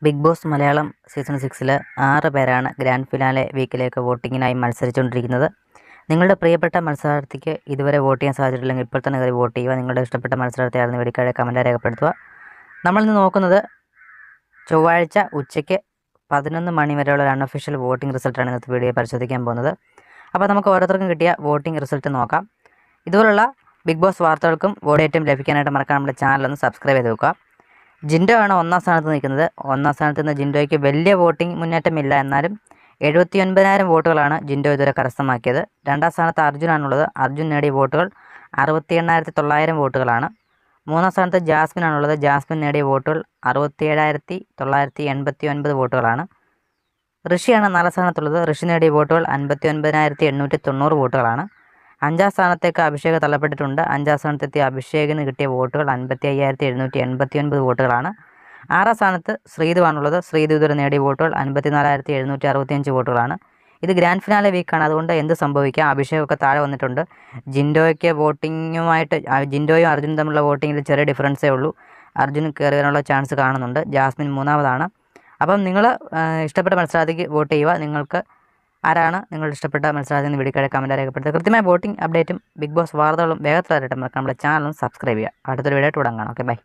Big boss Malayalam season 6 6 പേരാണ് grand finale വീക്കിലേക്ക് വോട്ടിങ്ങിനായി മത്സരിച്ചുകൊണ്ടിരിക്കുന്നത്. നിങ്ങളുടെ പ്രിയപ്പെട്ട മത്സരാർത്ഥിക്ക് ഇതുവരെ വോട്ട് ചെയ്യാൻ സാധിച്ചിട്ടില്ലെങ്കിൽ ഇപ്പോൾ തന്നെ കയറി വോട്ട് ചെയ്യുക. നിങ്ങളുടെ ഇഷ്ടപ്പെട്ട മത്സരാർത്ഥി ആണെന്ന് വീഡിയോയുടെ കമൻറ്റായി രേഖപ്പെടുത്തുക. നമ്മളിന്ന് നോക്കുന്നത് ചൊവ്വാഴ്ച ഉച്ചയ്ക്ക് 11 മണി വരെയുള്ള ഒരു അൺഒഫീഷ്യൽ വോട്ടിംഗ് റിസൾട്ടാണ് ഇന്നത്തെ വീഡിയോ പരിശോധിക്കാൻ പോകുന്നത്. അപ്പോൾ നമുക്ക് ഓരോരുത്തർക്കും കിട്ടിയ വോട്ടിംഗ് റിസൾട്ട് നോക്കാം. ഇതുപോലുള്ള ബിഗ് ബോസ് വാർത്തകൾക്കും വോട്ടേറ്റും ലഭിക്കാനായിട്ട് മറക്കാൻ നമ്മുടെ ചാനലൊന്ന് സബ്സ്ക്രൈബ് ചെയ്ത് വെക്കുക. ജിൻഡോ ആണ് ഒന്നാം സ്ഥാനത്ത് നിൽക്കുന്നത്. ഒന്നാം സ്ഥാനത്ത് നിന്ന് ജിൻഡോയ്ക്ക് വലിയ വോട്ടിംഗ് മുന്നേറ്റമില്ല. എന്നാലും 79,000 വോട്ടുകളാണ് ജിൻഡോ ഇതുവരെ കരസ്ഥമാക്കിയത്. രണ്ടാം സ്ഥാനത്ത് അർജുനാണുള്ളത്. അർജുൻ നേടിയ വോട്ടുകൾ 68,900 വോട്ടുകളാണ്. മൂന്നാം സ്ഥാനത്ത് ജാസ്മിനാണുള്ളത്. ജാസ്മിൻ നേടിയ വോട്ടുകൾ 67,989 വോട്ടുകളാണ്. ഋഷിയാണ് നാലാം സ്ഥാനത്തുള്ളത്. ഋഷി നേടിയ വോട്ടുകൾ 59,890 വോട്ടുകളാണ്. അഞ്ചാം സ്ഥാനത്തേക്ക് അഭിഷേക് തള്ളപ്പെട്ടിട്ടുണ്ട്. അഞ്ചാം സ്ഥാനത്തെത്തിയ അഭിഷേകിന് കിട്ടിയ വോട്ടുകൾ 55,789 വോട്ടുകളാണ്. ആറാം സ്ഥാനത്ത് ശ്രീധുവാണുള്ളത്. ശ്രീധു ഇതുവരെ നേടിയ വോട്ടുകൾ 54,765 വോട്ടുകളാണ്. ഇത് ഗ്രാൻഡ് ഫിനാലെ വീക്കാണ്, അതുകൊണ്ട് എന്ത് സംഭവിക്കാം. അഭിഷേകൊക്കെ താഴെ വന്നിട്ടുണ്ട്. ജിൻഡോയ്ക്ക് ജിൻഡോയും അർജുനും തമ്മിലുള്ള വോട്ടിങ്ങിൽ ചെറിയ ഡിഫറൻസേ ഉള്ളൂ. അർജുന് കയറി വരാനുള്ള ചാൻസ് കാണുന്നുണ്ട്. ജാസ്മിൻ മൂന്നാമതാണ്. അപ്പം നിങ്ങൾ ഇഷ്ടപ്പെട്ട മത്സരാർത്ഥിക്ക് വോട്ട് ചെയ്യുക. നിങ്ങൾക്ക് ആരാണ് നിങ്ങളുടെ ഇഷ്ടപ്പെട്ട മത്സരാർത്ഥി എന്ന് വീഡിയോയുടെ കമൻറ്റ് രേഖപ്പെടുത്തുക. കൃത്യമായ വോട്ടിംഗ് അപ്ഡേറ്റും ബിഗ് ബോസ് വാർത്തകളും വേഗത്തിൽ അറിയട്ടെ നമ്മുടെ ചാനലും സബ്സ്ക്രൈബ് ചെയ്യുക. അടുത്തൊരു വീഡിയോ ആയിട്ട് ഉടൻ കാണാം. Okay, by.